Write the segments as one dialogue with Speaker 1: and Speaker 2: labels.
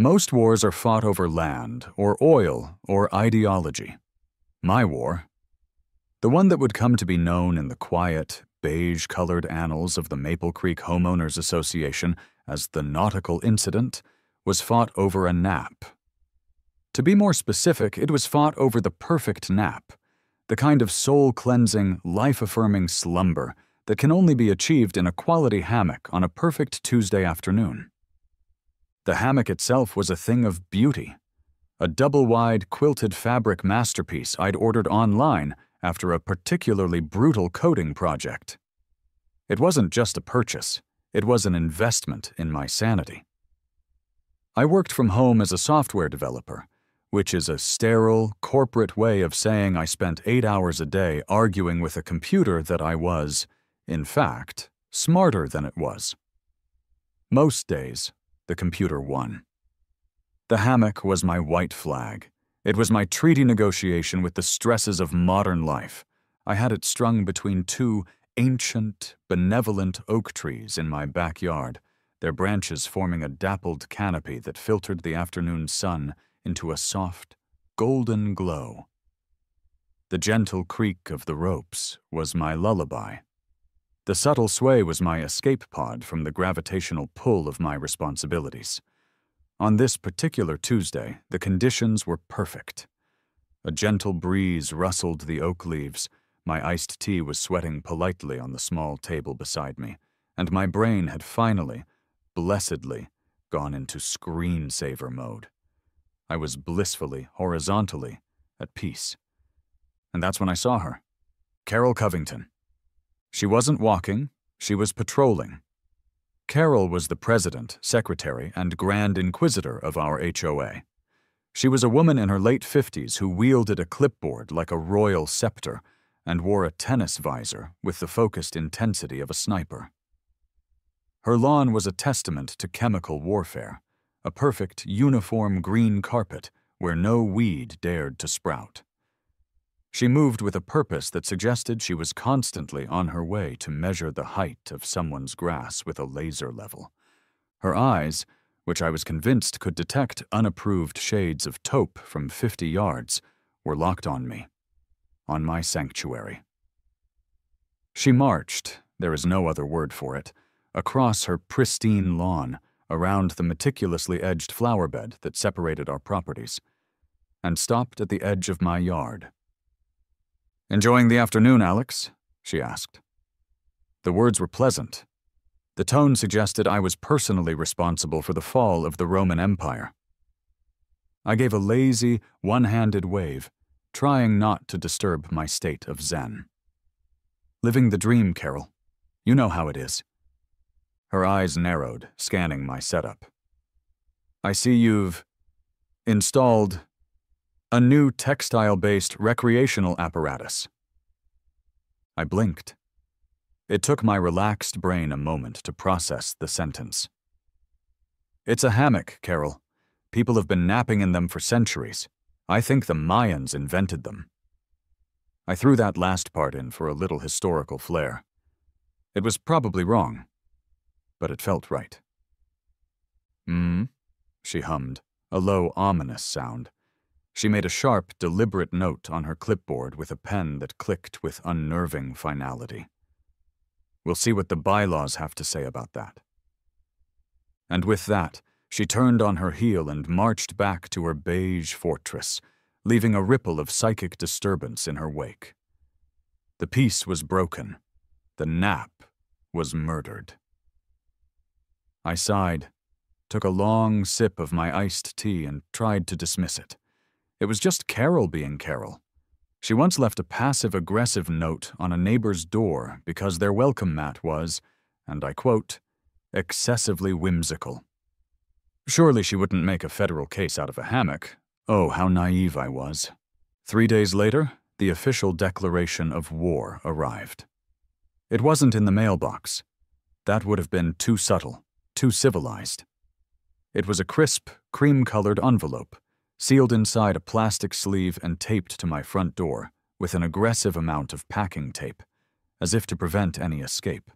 Speaker 1: Most wars are fought over land, or oil, or ideology. My war, the one that would come to be known in the quiet, beige-colored annals of the Maple Creek Homeowners Association as the Nautical Incident, was fought over a nap. To be more specific, it was fought over the perfect nap, the kind of soul-cleansing, life-affirming slumber that can only be achieved in a quality hammock on a perfect Tuesday afternoon. The hammock itself was a thing of beauty, a double-wide quilted fabric masterpiece I'd ordered online after a particularly brutal coding project. It wasn't just a purchase, it was an investment in my sanity. I worked from home as a software developer, which is a sterile, corporate way of saying I spent 8 hours a day arguing with a computer that I was, in fact, smarter than it was. Most days, the computer won. The hammock was my white flag. It was my treaty negotiation with the stresses of modern life. I had it strung between two ancient, benevolent oak trees in my backyard, their branches forming a dappled canopy that filtered the afternoon sun into a soft, golden glow. The gentle creak of the ropes was my lullaby. The subtle sway was my escape pod from the gravitational pull of my responsibilities. On this particular Tuesday, the conditions were perfect. A gentle breeze rustled the oak leaves, my iced tea was sweating politely on the small table beside me, and my brain had finally, blessedly, gone into screensaver mode. I was blissfully, horizontally, at peace. And that's when I saw her. Carol Covington. She wasn't walking, she was patrolling. Carol was the president, secretary, and grand inquisitor of our HOA. She was a woman in her late 50s who wielded a clipboard like a royal scepter and wore a tennis visor with the focused intensity of a sniper. Her lawn was a testament to chemical warfare, a perfect, uniform green carpet where no weed dared to sprout. She moved with a purpose that suggested she was constantly on her way to measure the height of someone's grass with a laser level. Her eyes, which I was convinced could detect unapproved shades of taupe from 50 yards, were locked on me, on my sanctuary. She marched, there is no other word for it, across her pristine lawn, around the meticulously edged flower bed that separated our properties, and stopped at the edge of my yard. "Enjoying the afternoon, Alex?" she asked. The words were pleasant. The tone suggested I was personally responsible for the fall of the Roman Empire. I gave a lazy, one-handed wave, trying not to disturb my state of zen. "Living the dream, Carol. You know how it is." Her eyes narrowed, scanning my setup. "I see you've installed a new textile-based recreational apparatus." I blinked. It took my relaxed brain a moment to process the sentence. "It's a hammock, Carol. People have been napping in them for centuries. I think the Mayans invented them." I threw that last part in for a little historical flair. It was probably wrong, but it felt right. She hummed, a low, ominous sound. She made a sharp, deliberate note on her clipboard with a pen that clicked with unnerving finality. "We'll see what the bylaws have to say about that." And with that, she turned on her heel and marched back to her beige fortress, leaving a ripple of psychic disturbance in her wake. The peace was broken. The nap was murdered. I sighed, took a long sip of my iced tea, and tried to dismiss it. It was just Carol being Carol. She once left a passive-aggressive note on a neighbor's door because their welcome mat was, and I quote, excessively whimsical. Surely she wouldn't make a federal case out of a hammock. Oh, how naive I was. 3 days later, the official declaration of war arrived. It wasn't in the mailbox. That would have been too subtle, too civilized. It was a crisp, cream-colored envelope, sealed inside a plastic sleeve and taped to my front door with an aggressive amount of packing tape, as if to prevent any escape.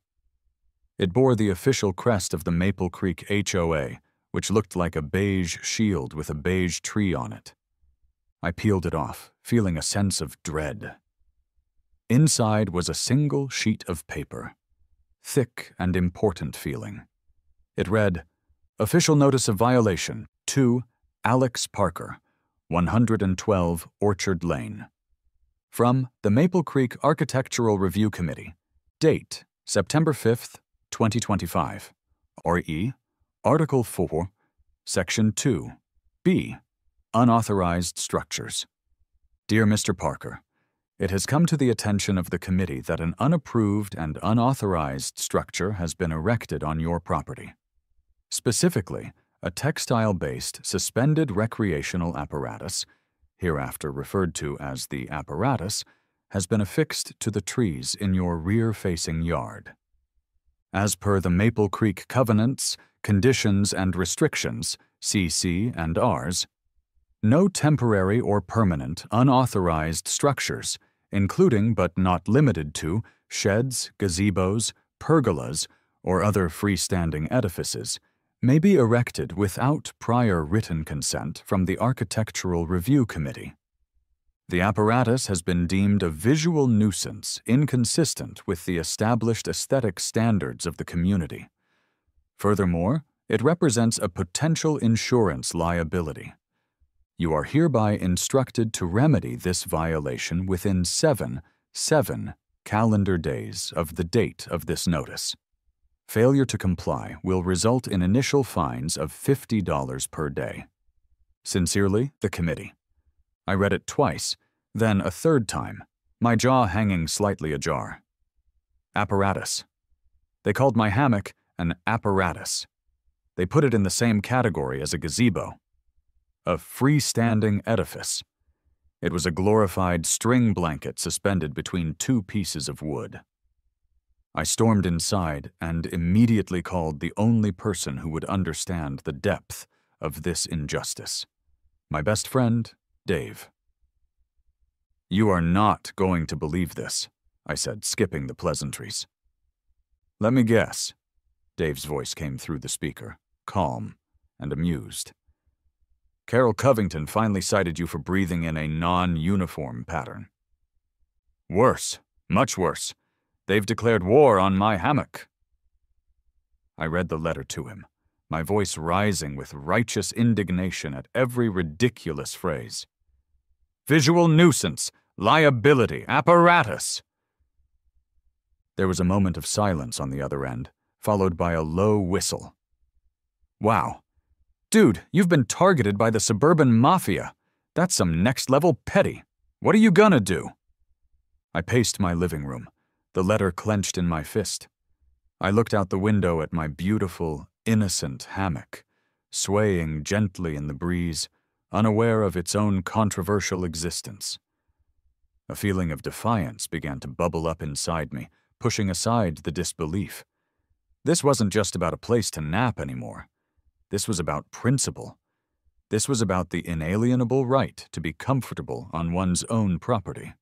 Speaker 1: It bore the official crest of the Maple Creek HOA, which looked like a beige shield with a beige tree on it. I peeled it off, feeling a sense of dread. Inside was a single sheet of paper, thick and important feeling. It read, "Official Notice of Violation to Alex Parker, 112 Orchard Lane. From the Maple Creek Architectural Review Committee. Date, September 5th, 2025. R.E. Article 4, Section 2. B. Unauthorized Structures. Dear Mr. Parker, it has come to the attention of the committee that an unapproved and unauthorized structure has been erected on your property. Specifically, a textile-based suspended recreational apparatus, hereafter referred to as the apparatus, has been affixed to the trees in your rear-facing yard. As per the Maple Creek Covenants, Conditions and Restrictions, CC and Rs, no temporary or permanent unauthorized structures, including but not limited to sheds, gazebos, pergolas, or other freestanding edifices, may be erected without prior written consent from the Architectural Review Committee. The apparatus has been deemed a visual nuisance inconsistent with the established aesthetic standards of the community. Furthermore, it represents a potential insurance liability. You are hereby instructed to remedy this violation within 7 calendar days of the date of this notice. Failure to comply will result in initial fines of $50 per day. Sincerely, the committee. I read it twice, then a third time, my jaw hanging slightly ajar. Apparatus. They called my hammock an apparatus. They put it in the same category as a gazebo. A freestanding edifice. It was a glorified string blanket suspended between two pieces of wood. I stormed inside and immediately called the only person who would understand the depth of this injustice. My best friend, Dave. You are not going to believe this, I said, skipping the pleasantries. Let me guess. Dave's voice came through the speaker, calm and amused. Carol Covington finally cited you for breathing in a non-uniform pattern. Worse, much worse. They've declared war on my hammock. I read the letter to him, my voice rising with righteous indignation at every ridiculous phrase. Visual nuisance, liability, apparatus. There was a moment of silence on the other end, followed by a low whistle. Wow. Dude, you've been targeted by the suburban mafia. That's some next-level petty. What are you gonna do? I paced my living room, the letter clenched in my fist. I looked out the window at my beautiful, innocent hammock, swaying gently in the breeze, unaware of its own controversial existence. A feeling of defiance began to bubble up inside me, pushing aside the disbelief. This wasn't just about a place to nap anymore. This was about principle. This was about the inalienable right to be comfortable on one's own property.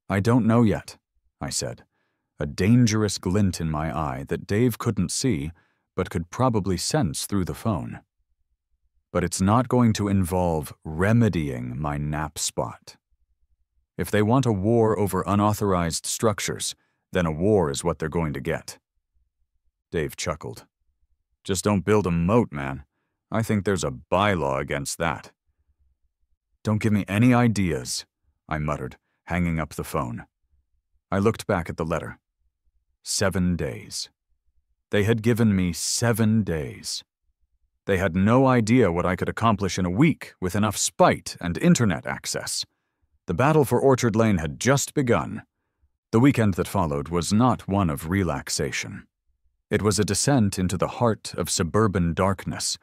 Speaker 1: I don't know yet, I said, a dangerous glint in my eye that Dave couldn't see but could probably sense through the phone. But it's not going to involve remedying my nap spot. If they want a war over unauthorized structures, then a war is what they're going to get. Dave chuckled. Just don't build a moat, man. I think there's a bylaw against that. Don't give me any ideas, I muttered, hanging up the phone. I looked back at the letter. 7 days. They had given me 7 days. They had no idea what I could accomplish in a week with enough spite and internet access. The battle for Orchard Lane had just begun. The weekend that followed was not one of relaxation. It was a descent into the heart of suburban darkness,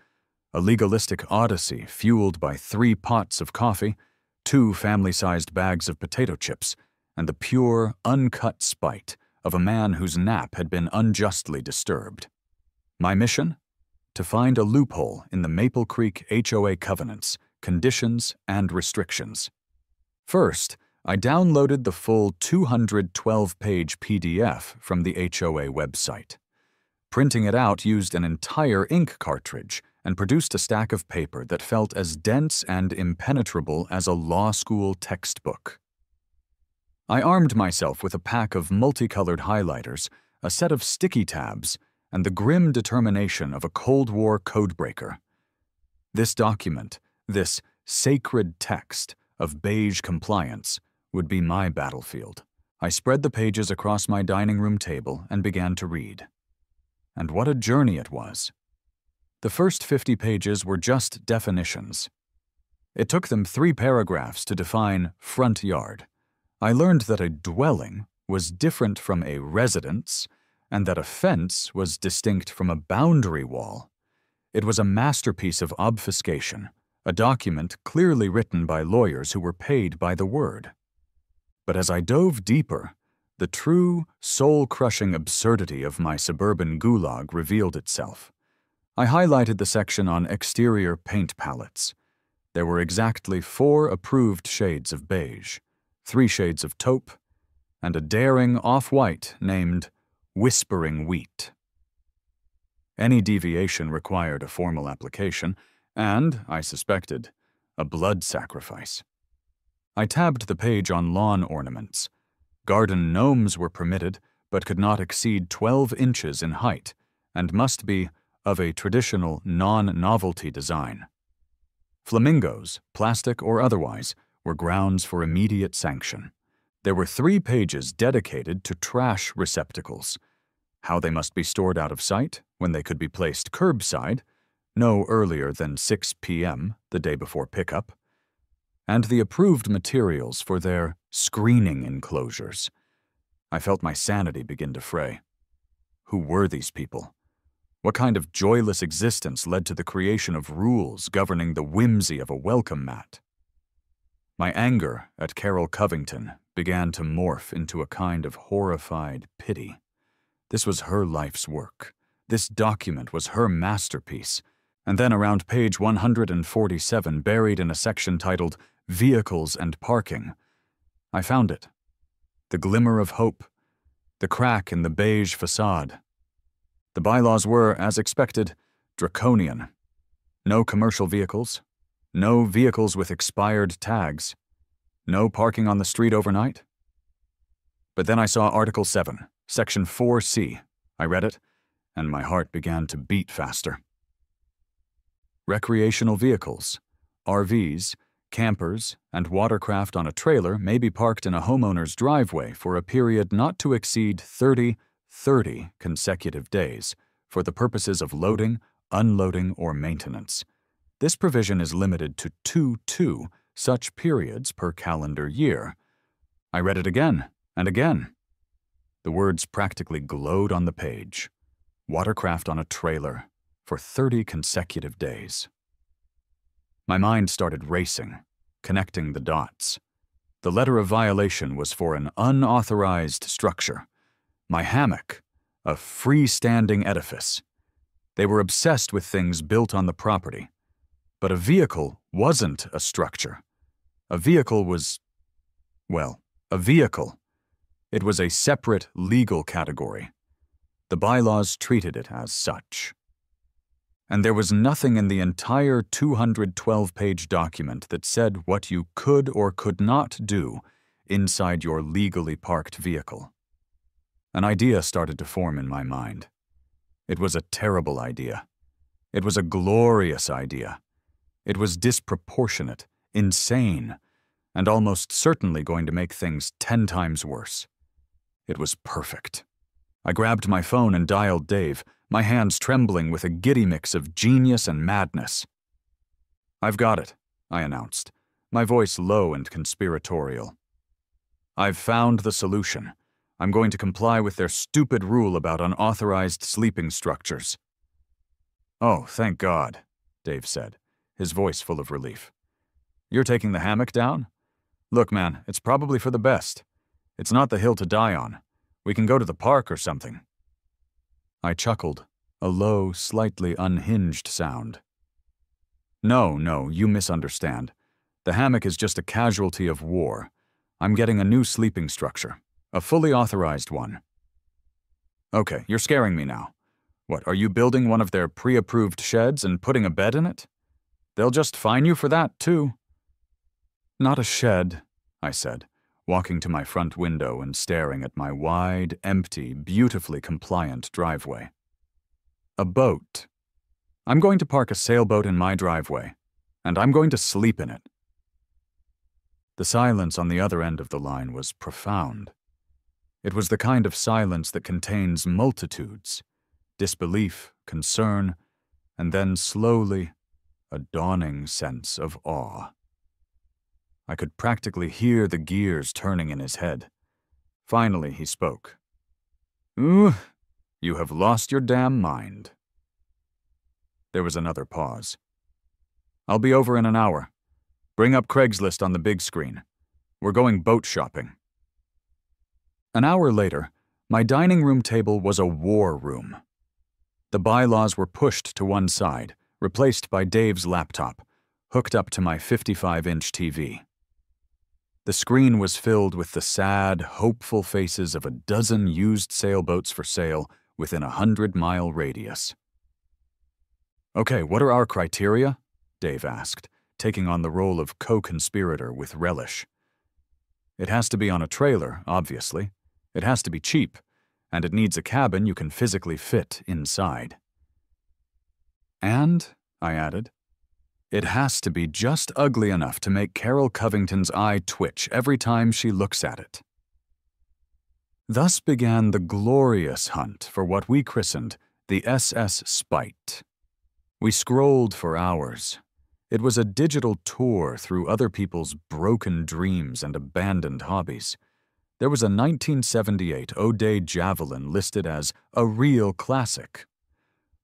Speaker 1: a legalistic odyssey fueled by 3 pots of coffee, 2 family-sized bags of potato chips, and the pure, uncut spite of a man whose nap had been unjustly disturbed. My mission? To find a loophole in the Maple Creek HOA covenants, conditions, and restrictions. First, I downloaded the full 212-page PDF from the HOA website. Printing it out used an entire ink cartridge and produced a stack of paper that felt as dense and impenetrable as a law school textbook. I armed myself with a pack of multicolored highlighters, a set of sticky tabs, and the grim determination of a Cold War codebreaker. This document, this sacred text of beige compliance, would be my battlefield. I spread the pages across my dining room table and began to read. And what a journey it was. The first 50 pages were just definitions. It took them 3 paragraphs to define front yard. I learned that a dwelling was different from a residence, and that a fence was distinct from a boundary wall. It was a masterpiece of obfuscation, a document clearly written by lawyers who were paid by the word. But as I dove deeper, the true, soul-crushing absurdity of my suburban gulag revealed itself. I highlighted the section on exterior paint palettes. There were exactly 4 approved shades of beige, 3 shades of taupe, and a daring off-white named Whispering Wheat. Any deviation required a formal application, and, I suspected, a blood sacrifice. I tabbed the page on lawn ornaments. Garden gnomes were permitted, but could not exceed 12 inches in height, and must be of a traditional non-novelty design. Flamingos, plastic or otherwise, were grounds for immediate sanction. There were 3 pages dedicated to trash receptacles, how they must be stored out of sight when they could be placed curbside, no earlier than 6 p.m. the day before pickup, and the approved materials for their screening enclosures. I felt my sanity begin to fray. Who were these people? What kind of joyless existence led to the creation of rules governing the whimsy of a welcome mat? My anger at Carol Covington began to morph into a kind of horrified pity. This was her life's work. This document was her masterpiece. And then around page 147, buried in a section titled Vehicles and Parking, I found it. The glimmer of hope, the crack in the beige facade. The bylaws were, as expected, draconian. No commercial vehicles, no vehicles with expired tags, no parking on the street overnight. But then I saw Article 7, Section 4C. I read it, and my heart began to beat faster. Recreational vehicles, RVs, campers, and watercraft on a trailer may be parked in a homeowner's driveway for a period not to exceed 30 consecutive days for the purposes of loading, unloading, or maintenance. This provision is limited to 2 such periods per calendar year. I read it again and again. The words practically glowed on the page. Watercraft on a trailer for 30 consecutive days. My mind started racing, connecting the dots. The letter of violation was for an unauthorized structure. My hammock, a freestanding edifice. They were obsessed with things built on the property. But a vehicle wasn't a structure. A vehicle was, well, a vehicle. It was a separate legal category. The bylaws treated it as such. And there was nothing in the entire 212-page document that said what you could or could not do inside your legally parked vehicle. An idea started to form in my mind. It was a terrible idea. It was a glorious idea. It was disproportionate, insane, and almost certainly going to make things 10 times worse. It was perfect. I grabbed my phone and dialed Dave, my hands trembling with a giddy mix of genius and madness. "I've got it," I announced, my voice low and conspiratorial. "I've found the solution. I'm going to comply with their stupid rule about unauthorized sleeping structures." "Oh, thank God," Dave said, his voice full of relief. "You're taking the hammock down? Look, man, it's probably for the best. It's not the hill to die on. We can go to the park or something." I chuckled, a low, slightly unhinged sound. No, you misunderstand. The hammock is just a casualty of war. I'm getting a new sleeping structure, a fully authorized one." "Okay, you're scaring me now. What, are you building one of their pre-approved sheds and putting a bed in it? They'll just fine you for that, too." "Not a shed," I said, walking to my front window and staring at my wide, empty, beautifully compliant driveway. "A boat. I'm going to park a sailboat in my driveway, and I'm going to sleep in it." The silence on the other end of the line was profound. It was the kind of silence that contains multitudes, disbelief, concern, and then slowly, a dawning sense of awe. I could practically hear the gears turning in his head. Finally, he spoke. "Ooh, you have lost your damn mind." There was another pause. "I'll be over in an hour. Bring up Craigslist on the big screen. We're going boat shopping." An hour later, my dining room table was a war room. The bylaws were pushed to one side, replaced by Dave's laptop, hooked up to my 55-inch TV. The screen was filled with the sad, hopeful faces of a dozen used sailboats for sale within a 100-mile radius. "Okay, what are our criteria?" Dave asked, taking on the role of co-conspirator with relish. "It has to be on a trailer, obviously. It has to be cheap, and it needs a cabin you can physically fit inside. And," I added, "it has to be just ugly enough to make Carol Covington's eye twitch every time she looks at it." Thus began the glorious hunt for what we christened the SS Spite. We scrolled for hours. It was a digital tour through other people's broken dreams and abandoned hobbies. There was a 1978 O'Day Javelin listed as a real classic.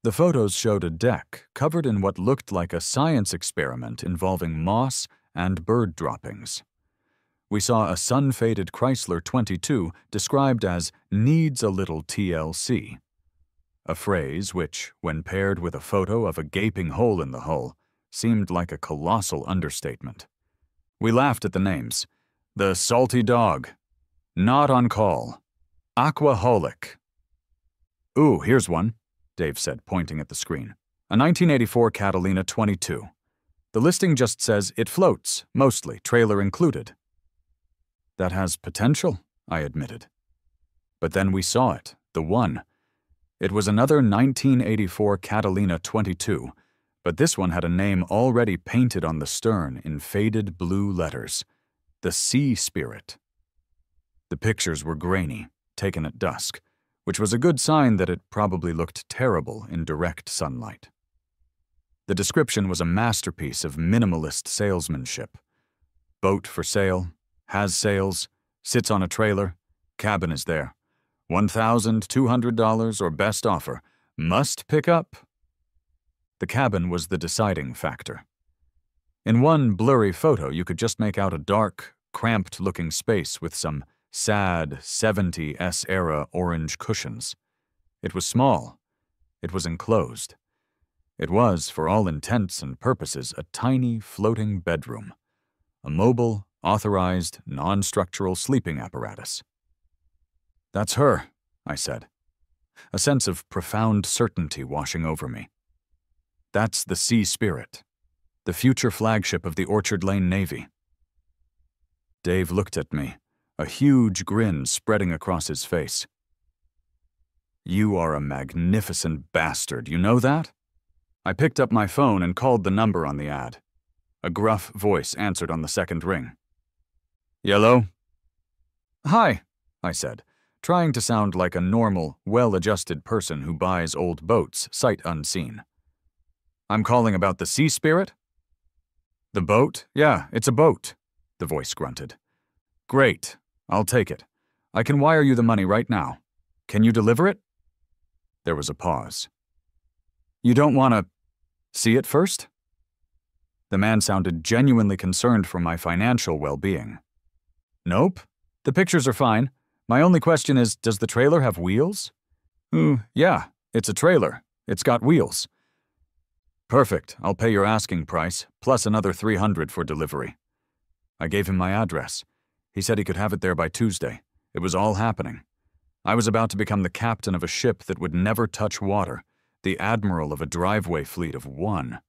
Speaker 1: The photos showed a deck covered in what looked like a science experiment involving moss and bird droppings. We saw a sun-faded Chrysler 22 described as needs a little TLC, a phrase which, when paired with a photo of a gaping hole in the hull, seemed like a colossal understatement. We laughed at the names. The Salty Dog, Not on Call, Aquaholic. "Ooh, here's one," Dave said, pointing at the screen. "A 1984 Catalina 22. The listing just says it floats, mostly, trailer included." "That has potential," I admitted. But then we saw it, the one. It was another 1984 Catalina 22, but this one had a name already painted on the stern in faded blue letters. The Sea Spirit. The pictures were grainy, taken at dusk, which was a good sign that it probably looked terrible in direct sunlight. The description was a masterpiece of minimalist salesmanship. Boat for sale, has sails, sits on a trailer, cabin is there. $1,200 or best offer. Must pick up. The cabin was the deciding factor. In one blurry photo, you could just make out a dark, cramped-looking space with some sad 70s-era orange cushions. It was small. It was enclosed. It was, for all intents and purposes, a tiny floating bedroom, a mobile, authorized, non-structural sleeping apparatus. "That's her," I said, a sense of profound certainty washing over me. "That's the Sea Spirit, the future flagship of the Orchard Lane Navy." Dave looked at me, a huge grin spreading across his face. "You are a magnificent bastard, you know that?" I picked up my phone and called the number on the ad. A gruff voice answered on the second ring. "Yellow?" "Hi," I said, trying to sound like a normal, well-adjusted person who buys old boats, sight unseen. "I'm calling about the Sea Spirit?" "The boat? Yeah, it's a boat," the voice grunted. "Great. I'll take it. I can wire you the money right now. Can you deliver it?" There was a pause. "You don't want to see it first?" The man sounded genuinely concerned for my financial well-being. "Nope. The pictures are fine. My only question is, does the trailer have wheels?" Yeah, it's a trailer. It's got wheels." "Perfect. I'll pay your asking price, plus another $300 for delivery." I gave him my address. He said he could have it there by Tuesday. It was all happening. I was about to become the captain of a ship that would never touch water, the admiral of a driveway fleet of one.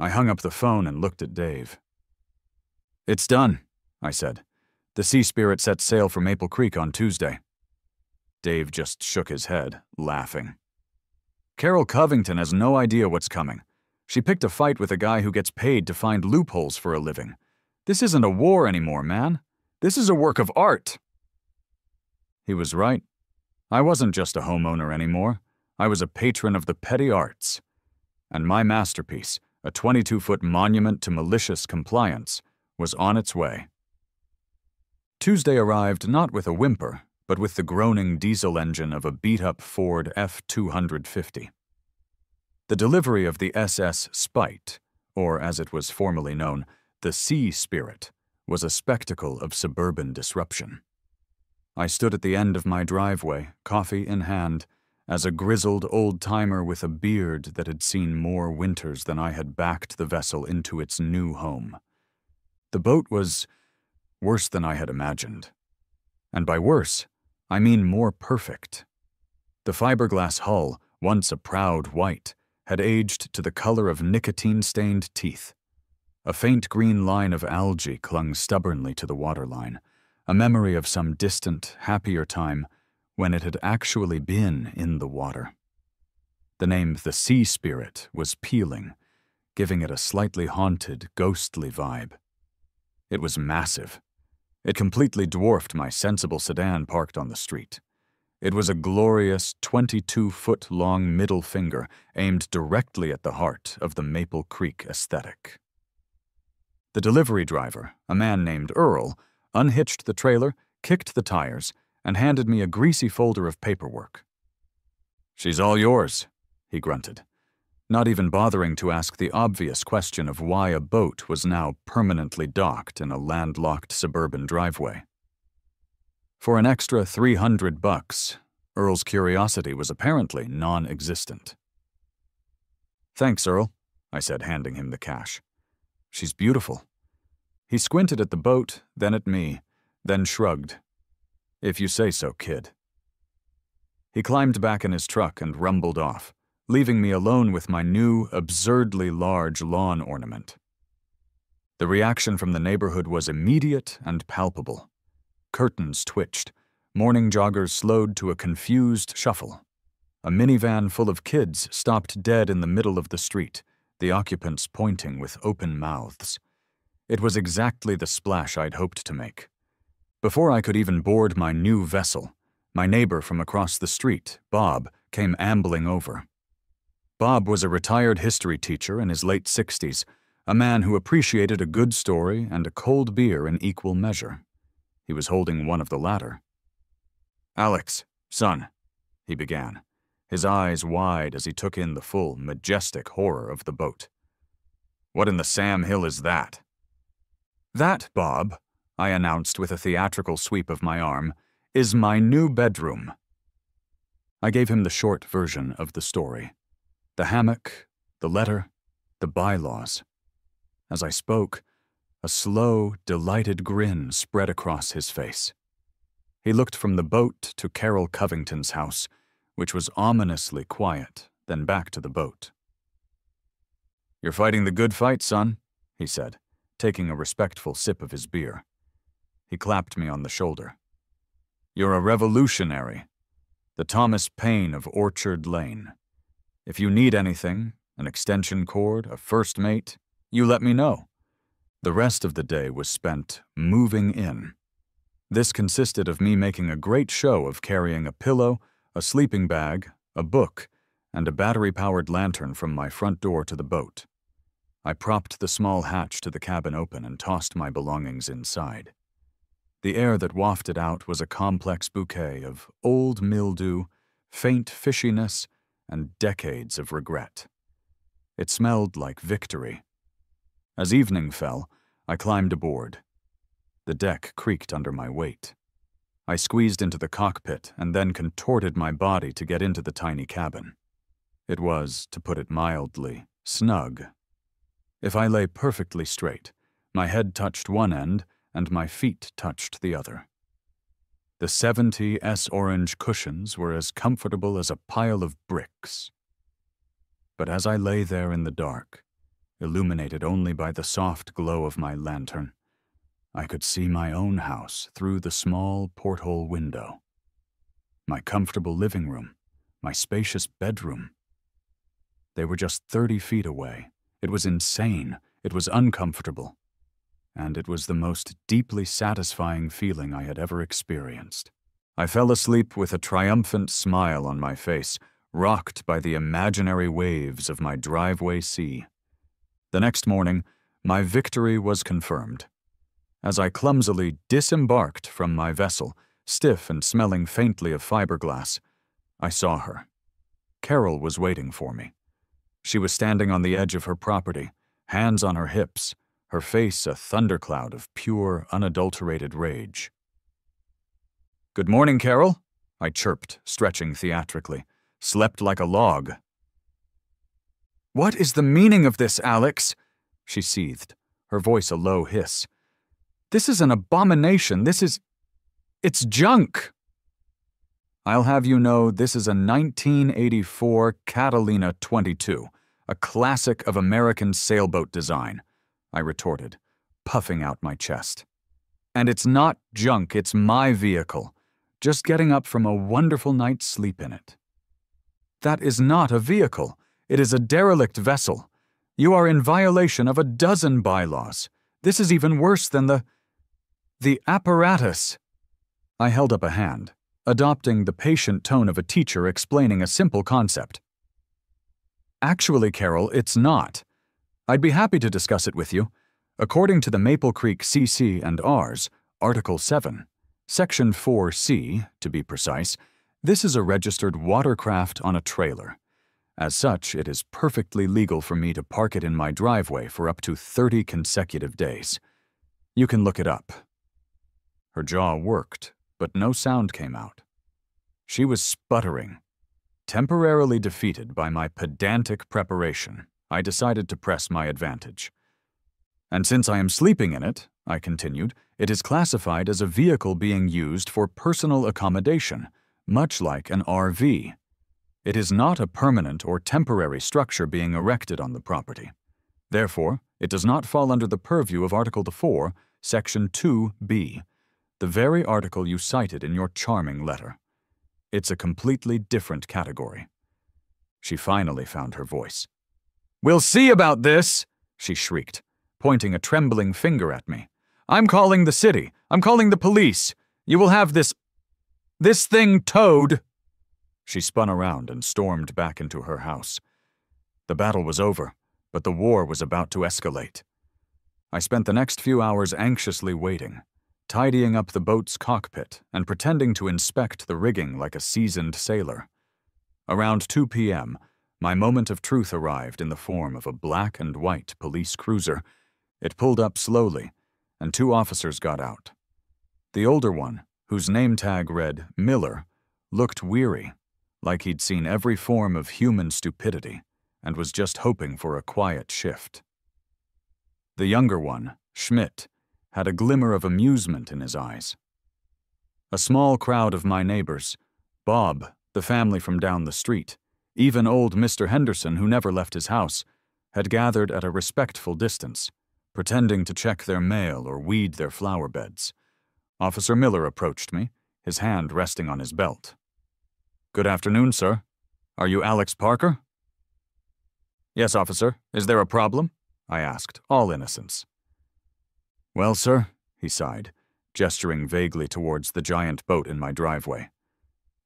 Speaker 1: I hung up the phone and looked at Dave. "It's done," I said. "The Sea Spirit sets sail for Maple Creek on Tuesday." Dave just shook his head, laughing. "Carol Covington has no idea what's coming. She picked a fight with a guy who gets paid to find loopholes for a living. This isn't a war anymore, man. This is a work of art." He was right. I wasn't just a homeowner anymore. I was a patron of the petty arts. And my masterpiece, a 22-foot monument to malicious compliance, was on its way. Tuesday arrived not with a whimper, but with the groaning diesel engine of a beat-up Ford F-250. The delivery of the SS Spite, or as it was formerly known, the Sea Spirit, was a spectacle of suburban disruption. I stood at the end of my driveway, coffee in hand, as a grizzled old-timer with a beard that had seen more winters than I had backed the vessel into its new home. The boat was worse than I had imagined. And by worse, I mean more perfect. The fiberglass hull, once a proud white, had aged to the color of nicotine-stained teeth. A faint green line of algae clung stubbornly to the waterline, a memory of some distant, happier time when it had actually been in the water. The name the Sea Spirit was peeling, giving it a slightly haunted, ghostly vibe. It was massive. It completely dwarfed my sensible sedan parked on the street. It was a glorious 22-foot-long middle finger aimed directly at the heart of the Maple Creek aesthetic. The delivery driver, a man named Earl, unhitched the trailer, kicked the tires, and handed me a greasy folder of paperwork. "She's all yours," he grunted, not even bothering to ask the obvious question of why a boat was now permanently docked in a landlocked suburban driveway. For an extra $300, Earl's curiosity was apparently non-existent. "Thanks, Earl," I said, handing him the cash. "She's beautiful." He squinted at the boat, then at me, then shrugged. "If you say so, kid." He climbed back in his truck and rumbled off, leaving me alone with my new, absurdly large lawn ornament. The reaction from the neighborhood was immediate and palpable. Curtains twitched. Morning joggers slowed to a confused shuffle. A minivan full of kids stopped dead in the middle of the street, the occupants pointing with open mouths. It was exactly the splash I'd hoped to make. Before I could even board my new vessel, my neighbor from across the street, Bob, came ambling over. Bob was a retired history teacher in his late 60s, a man who appreciated a good story and a cold beer in equal measure. He was holding one of the latter. "Alex, son," he began, his eyes wide as he took in the full, majestic horror of the boat. "What in the Sam Hill is that?" "That, Bob," I announced with a theatrical sweep of my arm, "is my new bedroom." I gave him the short version of the story. The hammock, the letter, the bylaws. As I spoke, a slow, delighted grin spread across his face. He looked from the boat to Carol Covington's house, which was ominously quiet, then back to the boat. "You're fighting the good fight, son," he said, taking a respectful sip of his beer. He clapped me on the shoulder. "You're a revolutionary, the Thomas Paine of Orchard Lane. If you need anything, an extension cord, a first mate, you let me know." The rest of the day was spent moving in. This consisted of me making a great show of carrying a pillow, a sleeping bag, a book, and a battery-powered lantern from my front door to the boat. I propped the small hatch to the cabin open and tossed my belongings inside. The air that wafted out was a complex bouquet of old mildew, faint fishiness, and decades of regret. It smelled like victory. As evening fell, I climbed aboard. The deck creaked under my weight. I squeezed into the cockpit and then contorted my body to get into the tiny cabin. It was, to put it mildly, snug. If I lay perfectly straight, my head touched one end and my feet touched the other. The 70 S-orange cushions were as comfortable as a pile of bricks. But as I lay there in the dark, illuminated only by the soft glow of my lantern, I could see my own house through the small porthole window. My comfortable living room, my spacious bedroom. They were just 30 feet away. It was insane. It was uncomfortable. And it was the most deeply satisfying feeling I had ever experienced. I fell asleep with a triumphant smile on my face, rocked by the imaginary waves of my driveway sea. The next morning, my victory was confirmed. As I clumsily disembarked from my vessel, stiff and smelling faintly of fiberglass, I saw her. Carol was waiting for me. She was standing on the edge of her property, hands on her hips, her face a thundercloud of pure, unadulterated rage. "Good morning, Carol," I chirped, stretching theatrically. "Slept like a log." "What is the meaning of this, Alex?" she seethed, her voice a low hiss. "This is an abomination. It's junk." "I'll have you know this is a 1984 Catalina 22, a classic of American sailboat design," I retorted, puffing out my chest. "And it's not junk, it's my vehicle, just getting up from a wonderful night's sleep in it." "That is not a vehicle. It is a derelict vessel. You are in violation of a dozen bylaws. This is even worse than the apparatus." I held up a hand, adopting the patient tone of a teacher explaining a simple concept. "Actually, Carol, it's not. I'd be happy to discuss it with you. According to the Maple Creek CC and Rs, Article 7, Section 4C, to be precise, this is a registered watercraft on a trailer. As such, it is perfectly legal for me to park it in my driveway for up to 30 consecutive days. You can look it up." Her jaw worked, but no sound came out. She was sputtering. Temporarily defeated by my pedantic preparation, I decided to press my advantage. "And since I am sleeping in it," I continued, "it is classified as a vehicle being used for personal accommodation, much like an RV. It is not a permanent or temporary structure being erected on the property. Therefore, it does not fall under the purview of Article 4, Section 2B, the very article you cited in your charming letter. It's a completely different category." She finally found her voice. "We'll see about this," she shrieked, pointing a trembling finger at me. "I'm calling the city. I'm calling the police. You will have this thing towed." She spun around and stormed back into her house. The battle was over, but the war was about to escalate. I spent the next few hours anxiously waiting, tidying up the boat's cockpit and pretending to inspect the rigging like a seasoned sailor. Around 2 p.m., my moment of truth arrived in the form of a black and white police cruiser. It pulled up slowly, and 2 officers got out. The older one, whose name tag read Miller, looked weary, like he'd seen every form of human stupidity, and was just hoping for a quiet shift. The younger one, Schmidt, had a glimmer of amusement in his eyes. A small crowd of my neighbors, Bob, the family from down the street, even old Mr. Henderson, who never left his house, had gathered at a respectful distance, pretending to check their mail or weed their flower beds. Officer Miller approached me, his hand resting on his belt. "Good afternoon, sir. Are you Alex Parker?" "Yes, officer. Is there a problem?" I asked, all innocence. "Well, sir," he sighed, gesturing vaguely towards the giant boat in my driveway.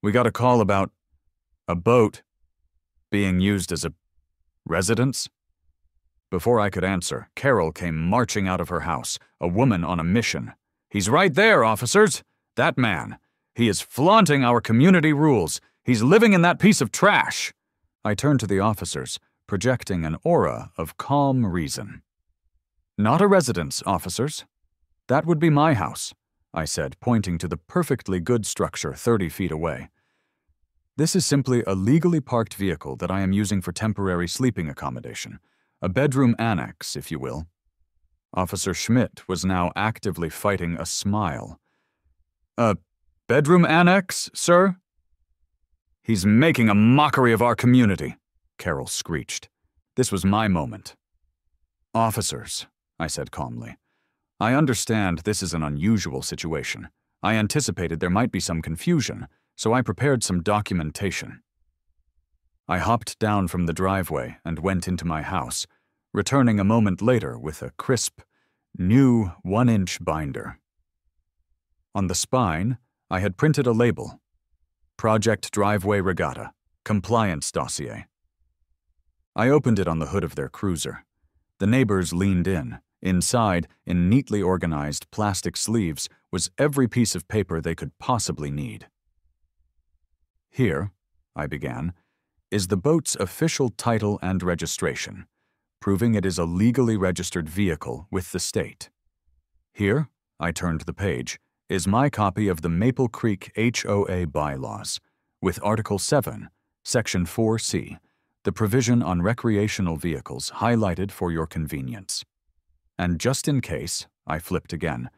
Speaker 1: "We got a call about a boat being used as a residence." Before I could answer, Carol came marching out of her house, a woman on a mission. "He's right there, officers! That man! He is flaunting our community rules! He's living in that piece of trash!" I turned to the officers, projecting an aura of calm reason. "Not a residence, officers. That would be my house," I said, pointing to the perfectly good structure 30 feet away. "This is simply a legally parked vehicle that I am using for temporary sleeping accommodation. A bedroom annex, if you will." Officer Schmidt was now actively fighting a smile. "A bedroom annex, sir?" "He's making a mockery of our community," Carol screeched. This was my moment. "Officers," I said calmly, "I understand this is an unusual situation. I anticipated there might be some confusion, so I prepared some documentation." I hopped down from the driveway and went into my house, returning a moment later with a crisp, new 1-inch binder. On the spine, I had printed a label: Project Driveway Regatta, Compliance Dossier. I opened it on the hood of their cruiser. The neighbors leaned in. Inside, in neatly organized plastic sleeves, was every piece of paper they could possibly need. "Here," I began, "is the boat's official title and registration, proving it is a legally registered vehicle with the state. Here," I turned the page, "is my copy of the Maple Creek HOA bylaws, with Article 7, Section 4C, the provision on recreational vehicles highlighted for your convenience. And just in case," I flipped again,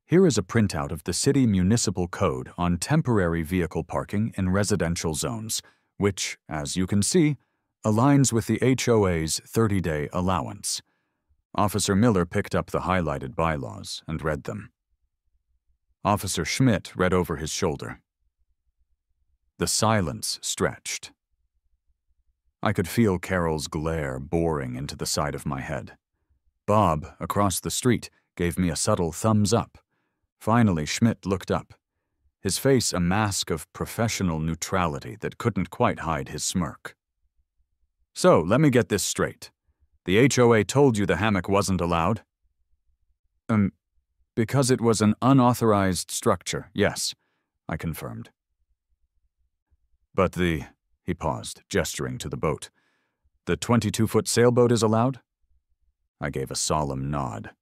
Speaker 1: "here is a printout of the City Municipal Code on temporary vehicle parking in residential zones, which, as you can see, aligns with the HOA's 30-day allowance." Officer Miller picked up the highlighted bylaws and read them. Officer Schmidt read over his shoulder. The silence stretched. I could feel Carol's glare boring into the side of my head. Bob, across the street, gave me a subtle thumbs up. Finally, Schmidt looked up, his face a mask of professional neutrality that couldn't quite hide his smirk. "So, let me get this straight. The HOA told you the hammock wasn't allowed?" Because it was an unauthorized structure, yes," I confirmed. "But he paused, gesturing to the boat. "The 22-foot sailboat is allowed?" I gave a solemn nod.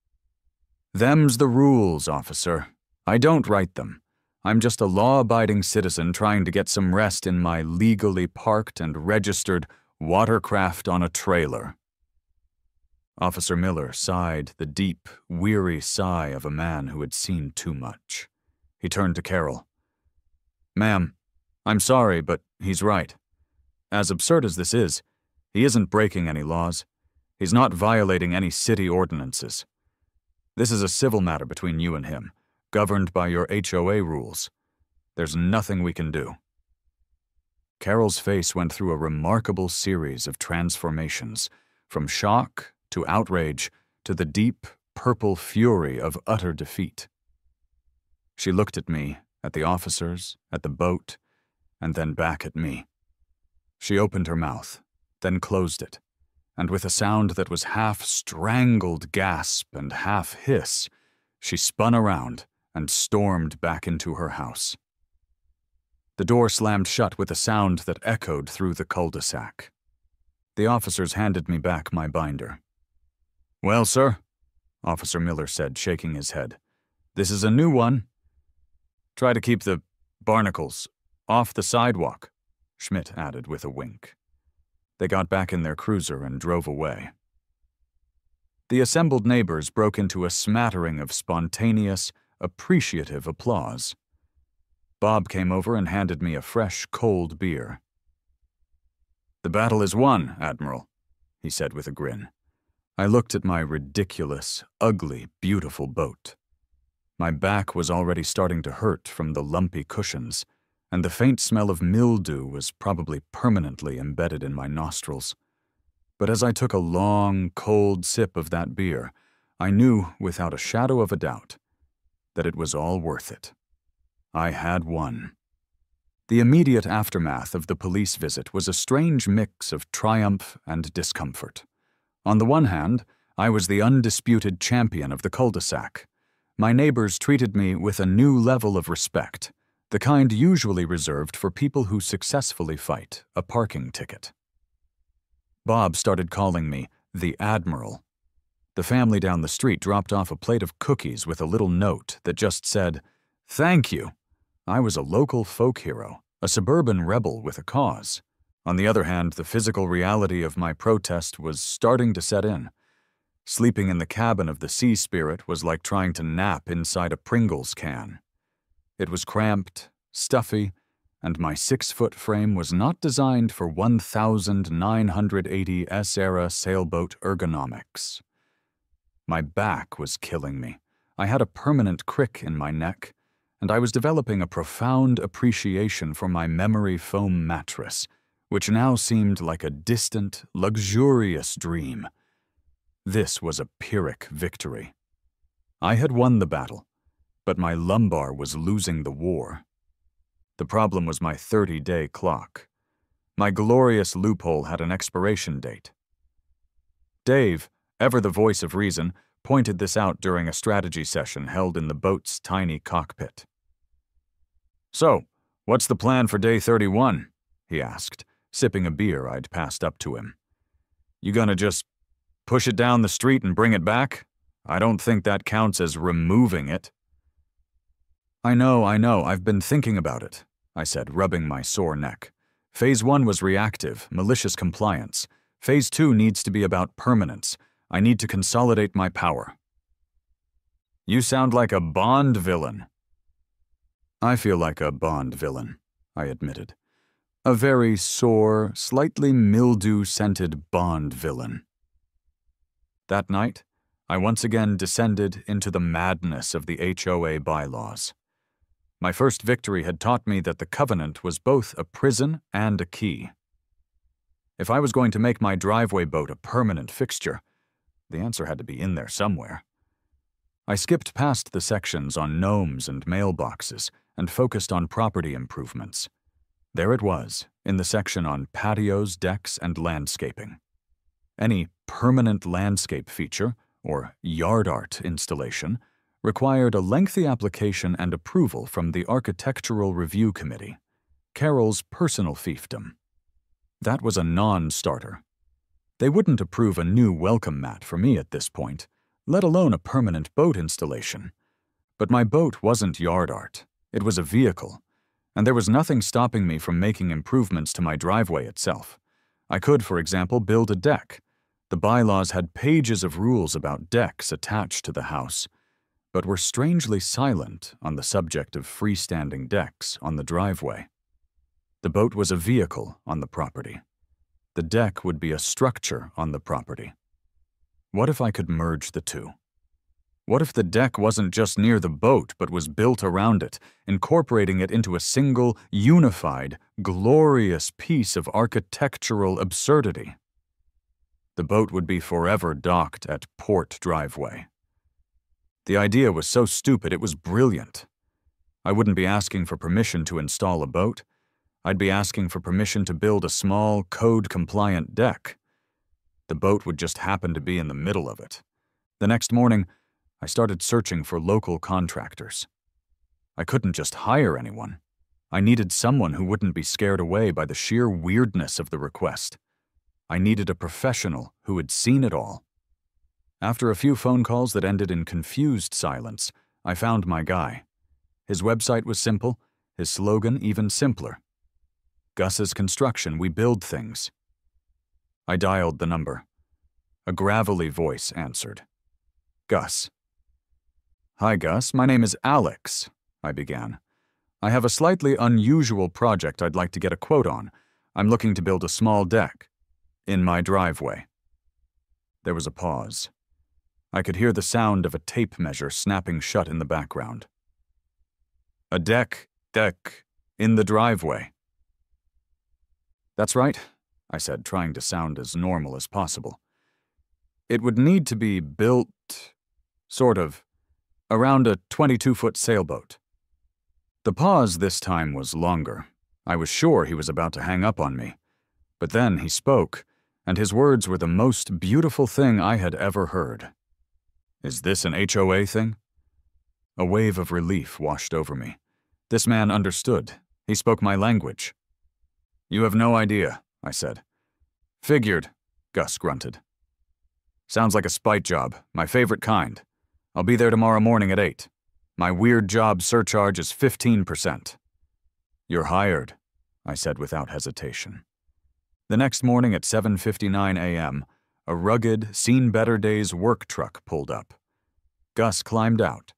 Speaker 1: "Them's the rules, officer. I don't write them. I'm just a law-abiding citizen trying to get some rest in my legally parked and registered watercraft on a trailer." Officer Miller sighed the deep, weary sigh of a man who had seen too much. He turned to Carol. "Ma'am, I'm sorry, but he's right. As absurd as this is, he isn't breaking any laws. He's not violating any city ordinances. This is a civil matter between you and him, governed by your HOA rules. There's nothing we can do." Carol's face went through a remarkable series of transformations, from shock to outrage to the deep, purple fury of utter defeat. She looked at me, at the officers, at the boat, and then back at me. She opened her mouth, then closed it, and with a sound that was half strangled gasp and half hiss, she spun around and stormed back into her house. The door slammed shut with a sound that echoed through the cul-de-sac. The officers handed me back my binder. "Well, sir," Officer Miller said, shaking his head, "this is a new one. Try to keep the barnacles off the sidewalk," Schmidt added with a wink. They got back in their cruiser and drove away. The assembled neighbors broke into a smattering of spontaneous, appreciative applause. Bob came over and handed me a fresh, cold beer. "The battle is won, Admiral," he said with a grin. I looked at my ridiculous, ugly, beautiful boat. My back was already starting to hurt from the lumpy cushions, and the faint smell of mildew was probably permanently embedded in my nostrils. But as I took a long, cold sip of that beer, I knew, without a shadow of a doubt, that it was all worth it. I had won. The immediate aftermath of the police visit was a strange mix of triumph and discomfort. On the one hand, I was the undisputed champion of the cul-de-sac. My neighbors treated me with a new level of respect, the kind usually reserved for people who successfully fight a parking ticket. Bob started calling me the Admiral. The family down the street dropped off a plate of cookies with a little note that just said, "Thank you." I was a local folk hero, a suburban rebel with a cause. On the other hand, the physical reality of my protest was starting to set in. Sleeping in the cabin of the Sea Spirit was like trying to nap inside a Pringles can. It was cramped, stuffy, and my 6-foot frame was not designed for 1980 S-era sailboat ergonomics. My back was killing me. I had a permanent crick in my neck, and I was developing a profound appreciation for my memory foam mattress, which now seemed like a distant, luxurious dream. This was a Pyrrhic victory. I had won the battle, but my lumbar was losing the war. The problem was my 30-day clock. My glorious loophole had an expiration date. Dave, ever the voice of reason, pointed this out during a strategy session held in the boat's tiny cockpit. "So, what's the plan for day 31? He asked, sipping a beer I'd passed up to him. "You gonna just push it down the street and bring it back? I don't think that counts as removing it." I know, I've been thinking about it," I said, rubbing my sore neck. "Phase 1 was reactive, malicious compliance. Phase 2 needs to be about permanence. I need to consolidate my power." "You sound like a Bond villain." "I feel like a Bond villain," I admitted. "A very sore, slightly mildew-scented Bond villain." That night, I once again descended into the madness of the HOA bylaws. My first victory had taught me that the Covenant was both a prison and a key. If I was going to make my driveway boat a permanent fixture, the answer had to be in there somewhere. I skipped past the sections on gnomes and mailboxes and focused on property improvements. There it was, in the section on patios, decks, and landscaping. Any permanent landscape feature, or yard art installation, required a lengthy application and approval from the Architectural Review Committee, Carroll's personal fiefdom. That was a non-starter. They wouldn't approve a new welcome mat for me at this point, let alone a permanent boat installation. But my boat wasn't yard art. It was a vehicle, and there was nothing stopping me from making improvements to my driveway itself. I could, for example, build a deck. The bylaws had pages of rules about decks attached to the house, but were strangely silent on the subject of freestanding decks on the driveway. The boat was a vehicle on the property. The deck would be a structure on the property. What if I could merge the two? What if the deck wasn't just near the boat, but was built around it, incorporating it into a single, unified, glorious piece of architectural absurdity? The boat would be forever docked at Port Driveway. The idea was so stupid it was brilliant. I wouldn't be asking for permission to install a boat. I'd be asking for permission to build a small, code-compliant deck. The boat would just happen to be in the middle of it. The next morning, I started searching for local contractors. I couldn't just hire anyone. I needed someone who wouldn't be scared away by the sheer weirdness of the request. I needed a professional who had seen it all. After a few phone calls that ended in confused silence, I found my guy. His website was simple, his slogan even simpler. Gus's Construction, we build things. I dialed the number. A gravelly voice answered. Gus. "Hi, Gus. My name is Alex," I began. "I have a slightly unusual project I'd like to get a quote on. I'm looking to build a small deck in my driveway." There was a pause. I could hear the sound of a tape measure snapping shut in the background. "A deck, in the driveway." "That's right," I said, trying to sound as normal as possible. "It would need to be built, sort of, around a 22-foot sailboat." The pause this time was longer. I was sure he was about to hang up on me. But then he spoke, and his words were the most beautiful thing I had ever heard. "Is this an HOA thing?" A wave of relief washed over me. This man understood. He spoke my language. "You have no idea," I said. "Figured," Gus grunted. "Sounds like a spite job, my favorite kind. I'll be there tomorrow morning at 8. My weird job surcharge is 15%. "You're hired," I said without hesitation. The next morning at 7:59 a.m., a rugged, seen-better days work truck pulled up. Gus climbed out.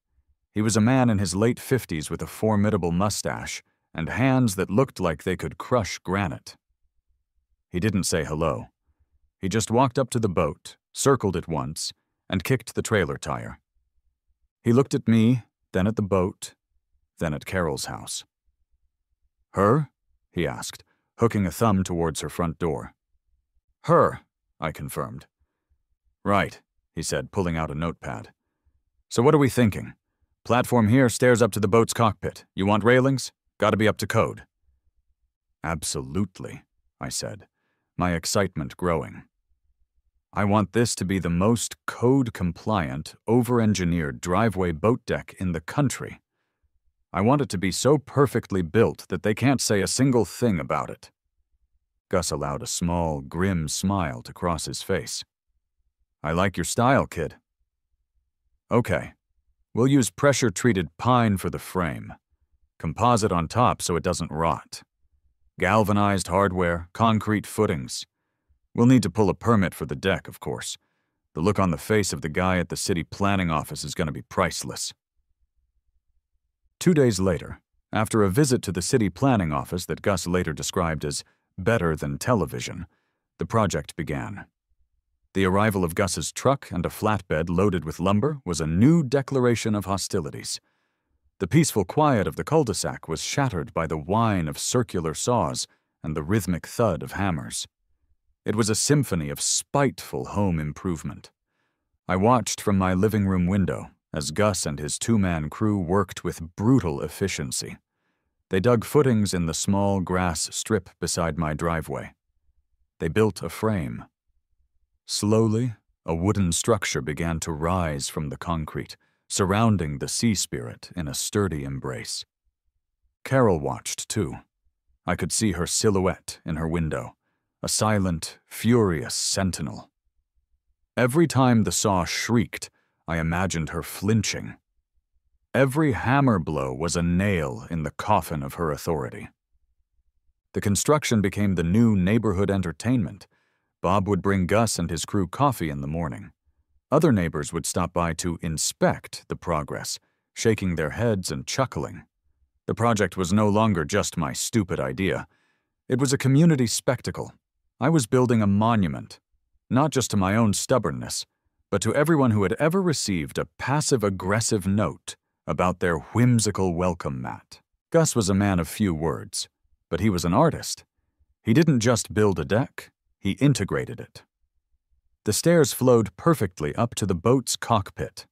Speaker 1: He was a man in his late 50s with a formidable mustache and hands that looked like they could crush granite. He didn't say hello. He just walked up to the boat, circled it once, and kicked the trailer tire. He looked at me, then at the boat, then at Carol's house. "Her?" he asked, hooking a thumb towards her front door. "Her," I confirmed. "Right," he said, pulling out a notepad. "So what are we thinking? Platform here stairs up to the boat's cockpit. You want railings? Gotta be up to code." "Absolutely," I said, my excitement growing. "I want this to be the most code-compliant, over-engineered driveway boat deck in the country. I want it to be so perfectly built that they can't say a single thing about it." Gus allowed a small, grim smile to cross his face. "I like your style, kid." "Okay, we'll use pressure-treated pine for the frame. Composite on top so it doesn't rot. Galvanized hardware, concrete footings. We'll need to pull a permit for the deck, of course. The look on the face of the guy at the city planning office is going to be priceless." 2 days later, after a visit to the city planning office that Gus later described as better than television, the project began. The arrival of Gus's truck and a flatbed loaded with lumber was a new declaration of hostilities. The peaceful quiet of the cul-de-sac was shattered by the whine of circular saws and the rhythmic thud of hammers. It was a symphony of spiteful home improvement. I watched from my living room window as Gus and his two-man crew worked with brutal efficiency. They dug footings in the small grass strip beside my driveway. They built a frame. Slowly, a wooden structure began to rise from the concrete, surrounding the sea spirit in a sturdy embrace. Carol watched, too. I could see her silhouette in her window, a silent, furious sentinel. Every time the saw shrieked, I imagined her flinching. Every hammer blow was a nail in the coffin of her authority. The construction became the new neighborhood entertainment. Bob would bring Gus and his crew coffee in the morning. Other neighbors would stop by to inspect the progress, shaking their heads and chuckling. The project was no longer just my stupid idea. It was a community spectacle. I was building a monument, not just to my own stubbornness, but to everyone who had ever received a passive-aggressive note about their whimsical welcome mat. Gus was a man of few words, but he was an artist. He didn't just build a deck, he integrated it. The stairs flowed perfectly up to the boat's cockpit.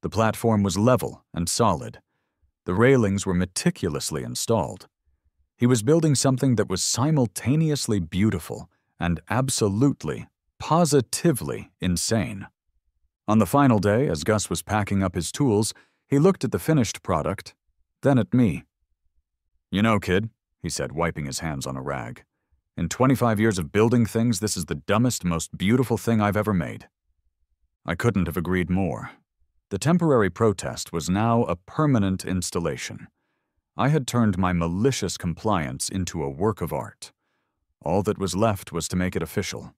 Speaker 1: The platform was level and solid. The railings were meticulously installed. He was building something that was simultaneously beautiful and absolutely, positively insane. On the final day, as Gus was packing up his tools, he looked at the finished product, then at me. "You know, kid," he said, wiping his hands on a rag, "in 25 years of building things, this is the dumbest, most beautiful thing I've ever made." I couldn't have agreed more. The temporary protest was now a permanent installation. I had turned my malicious compliance into a work of art. All that was left was to make it official.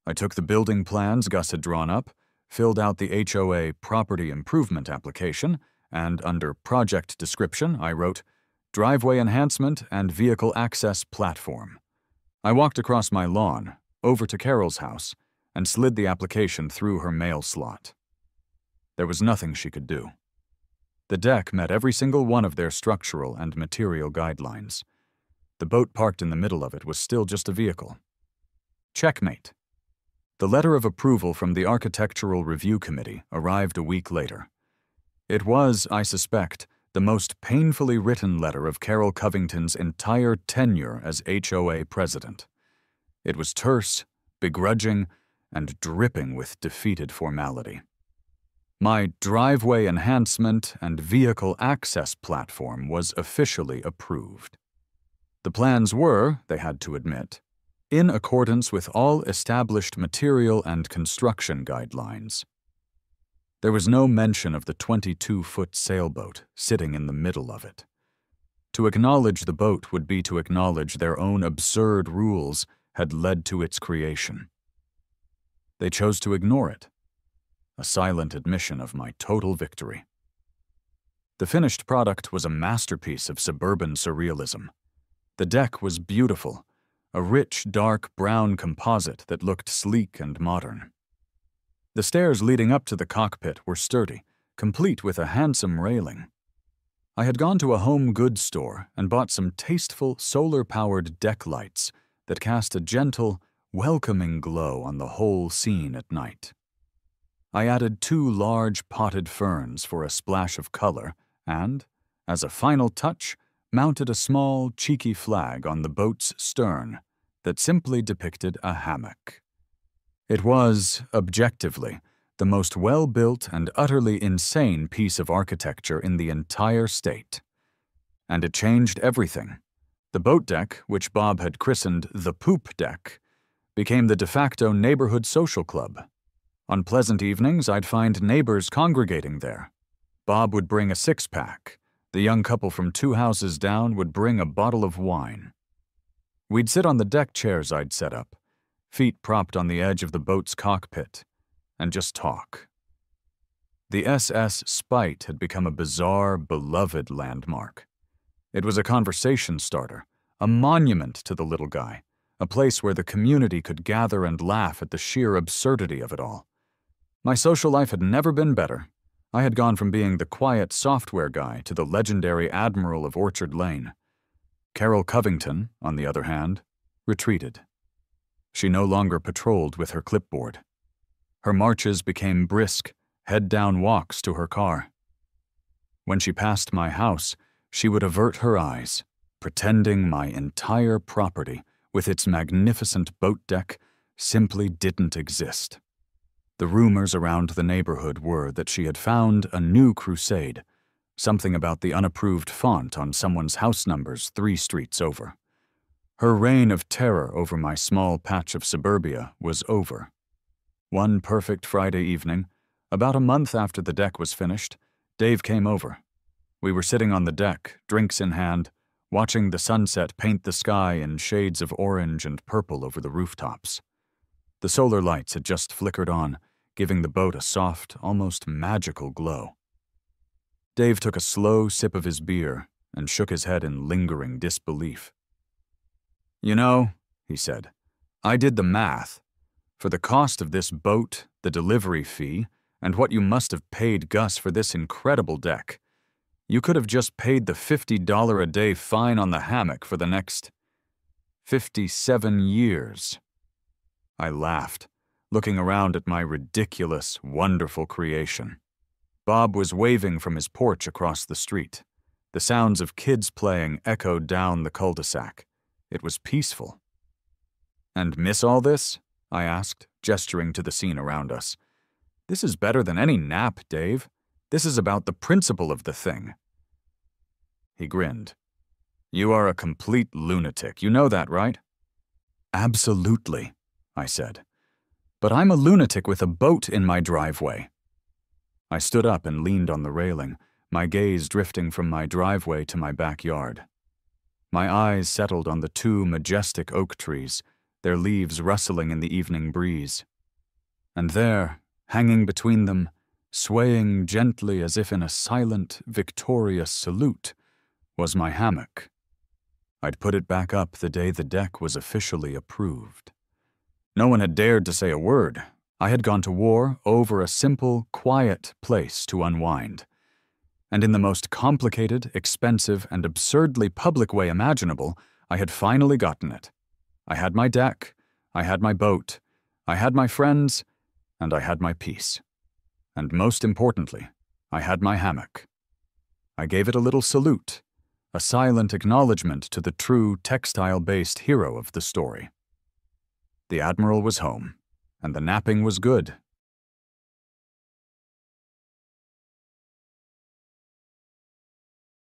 Speaker 1: I took the building plans Gus had drawn up, filled out the HOA property improvement application, and under project description, I wrote, "Driveway enhancement and vehicle access platform." I walked across my lawn, over to Carol's house, and slid the application through her mail slot. There was nothing she could do. The deck met every single one of their structural and material guidelines. The boat parked in the middle of it was still just a vehicle. Checkmate. The letter of approval from the Architectural Review Committee arrived a week later. It was, I suspect, the most painfully written letter of Carol Covington's entire tenure as HOA president. It was terse, begrudging, and dripping with defeated formality. My driveway enhancement and vehicle access platform was officially approved. The plans were, they had to admit, in accordance with all established material and construction guidelines. There was no mention of the 22-foot sailboat sitting in the middle of it. To acknowledge the boat would be to acknowledge their own absurd rules had led to its creation. They chose to ignore it, a silent admission of my total victory. The finished product was a masterpiece of suburban surrealism. The deck was beautiful, a rich, dark brown composite that looked sleek and modern. The stairs leading up to the cockpit were sturdy, complete with a handsome railing. I had gone to a home goods store and bought some tasteful solar-powered deck lights that cast a gentle, welcoming glow on the whole scene at night. I added 2 large potted ferns for a splash of color and, as a final touch, mounted a small, cheeky flag on the boat's stern that simply depicted a hammock. It was, objectively, the most well-built and utterly insane piece of architecture in the entire state. And it changed everything. The boat deck, which Bob had christened the Poop Deck, became the de facto neighborhood social club. On pleasant evenings, I'd find neighbors congregating there. Bob would bring a 6-pack. The young couple from 2 houses down would bring a bottle of wine. We'd sit on the deck chairs I'd set up, feet propped on the edge of the boat's cockpit, and just talk. The SS Spite had become a bizarre, beloved landmark. It was a conversation starter, a monument to the little guy, a place where the community could gather and laugh at the sheer absurdity of it all. My social life had never been better. I had gone from being the quiet software guy to the legendary Admiral of Orchard Lane. Carol Covington, on the other hand, retreated. She no longer patrolled with her clipboard. Her marches became brisk, head-down walks to her car. When she passed my house, she would avert her eyes, pretending my entire property, with its magnificent boat deck, simply didn't exist. The rumors around the neighborhood were that she had found a new crusade, something about the unapproved font on someone's house numbers 3 streets over. Her reign of terror over my small patch of suburbia was over. One perfect Friday evening, about a month after the deck was finished, Dave came over. We were sitting on the deck, drinks in hand, watching the sunset paint the sky in shades of orange and purple over the rooftops. The solar lights had just flickered on, giving the boat a soft, almost magical glow. Dave took a slow sip of his beer and shook his head in lingering disbelief. "You know," he said, "I did the math. For the cost of this boat, the delivery fee, and what you must have paid Gus for this incredible deck, you could have just paid the $50 a day fine on the hammock for the next 57 years. I laughed, looking around at my ridiculous, wonderful creation. Bob was waving from his porch across the street. The sounds of kids playing echoed down the cul-de-sac. It was peaceful. "And miss all this?" I asked, gesturing to the scene around us. "This is better than any nap, Dave. This is about the principle of the thing." He grinned. "You are a complete lunatic. You know that, right?" "Absolutely," I said. "But I'm a lunatic with a boat in my driveway." I stood up and leaned on the railing, my gaze drifting from my driveway to my backyard. My eyes settled on the 2 majestic oak trees, their leaves rustling in the evening breeze. And there, hanging between them, swaying gently as if in a silent, victorious salute, was my hammock. I'd put it back up the day the deck was officially approved. No one had dared to say a word. I had gone to war over a simple, quiet place to unwind. And in the most complicated, expensive, and absurdly public way imaginable, I had finally gotten it. I had my deck, I had my boat, I had my friends, and I had my peace. And most importantly, I had my hammock. I gave it a little salute, a silent acknowledgement to the true textile-based hero of the story. The Admiral was home, and the napping was good,